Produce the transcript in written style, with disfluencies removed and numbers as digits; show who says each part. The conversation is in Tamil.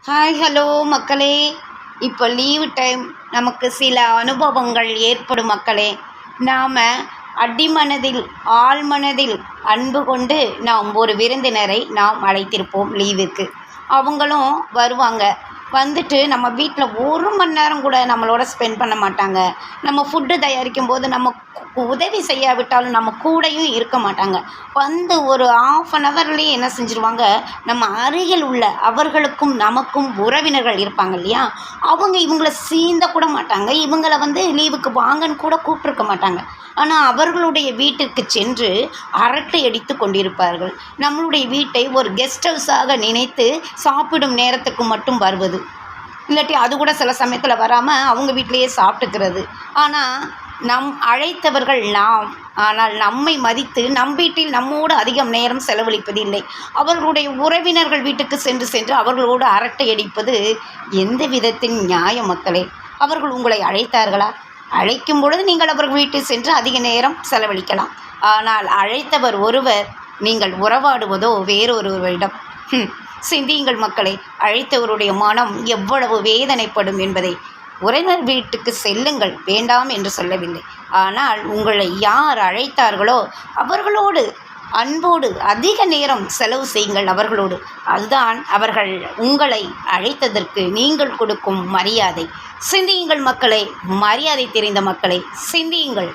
Speaker 1: ஹாய் ஹலோ மக்களே. இப்போ லீவு டைம் நமக்கு சில அனுபவங்கள் ஏற்படும் மக்களே. நாம் அடிமனதில் ஆழ்மனதில் அன்பு கொண்டு நாம் ஒரு விருந்தினரை நாம் அழைத்திருப்போம் லீவுக்கு. அவங்களும் வருவாங்க. வந்துட்டு நம்ம வீட்டில் ஒரு மணி நேரம் கூட நம்மளோட ஸ்பெண்ட் பண்ண மாட்டாங்க. நம்ம ஃபுட்டு தயாரிக்கும் போது நம்ம உதவி செய்யாவிட்டாலும் நம்ம கூடயும் இருக்க மாட்டாங்க. வந்து ஒரு ½ என்ன செஞ்சுருவாங்க, நம்ம அருகில் உள்ள அவர்களுக்கும் நமக்கும் உறவினர்கள் இருப்பாங்க இல்லையா, அவங்க இவங்கள சீந்த கூட மாட்டாங்க. இவங்கள லீவுக்கு வாங்கன்னு கூட கூப்பிட்ருக்க மாட்டாங்க. ஆனால் அவர்களுடைய வீட்டிற்கு சென்று அரட்டை அடித்து கொண்டிருப்பார்கள். நம்மளுடைய வீட்டை ஒரு கெஸ்ட் ஹவுஸாக நினைத்து சாப்பிடும் நேரத்துக்கு மட்டும் வருவது, இல்லாட்டி அது கூட சில சமயத்தில் வராமல் அவங்க வீட்டிலையே சாப்பிட்டுக்கிறது. ஆனால் அழைத்தவர்கள் நாம், ஆனால் நம்மை மதித்து நம் வீட்டில் நம்மோடு அதிகம் நேரம் செலவழிப்பதில்லை. அவர்களுடைய உறவினர்கள் வீட்டுக்கு சென்று அவர்களோடு அரட்டை அடிப்பது எந்த விதத்தின் நியாய மக்களே? அவர்கள் உங்களை அழைத்தார்களா? அழைக்கும் பொழுது நீங்கள் அவர்கள் வீட்டில் சென்று அதிக நேரம் செலவழிக்கலாம். ஆனால் அழைத்தவர் ஒருவர், நீங்கள் உறவாடுவதோ வேறொருவரிடம். சிந்தியுங்கள் மக்களே, அழைத்தவருடைய மனம் எவ்வளவு வேதனைப்படும் என்பதை. உறவினர் வீட்டுக்கு செல்லுங்கள், வேண்டாம் என்று சொல்லவில்லை. ஆனால் உங்களை யார் அழைத்தார்களோ அவர்களோடு அன்போடு அதிக நேரம் செலவு செய்யுங்கள் அவர்களோடு. அதுதான் அவர்கள் உங்களை அழைத்ததற்கு நீங்கள் கொடுக்கும் மரியாதை. சிந்தியுங்கள் மக்களே, மரியாதை தெரிந்த மக்களே, சிந்தியுங்கள்.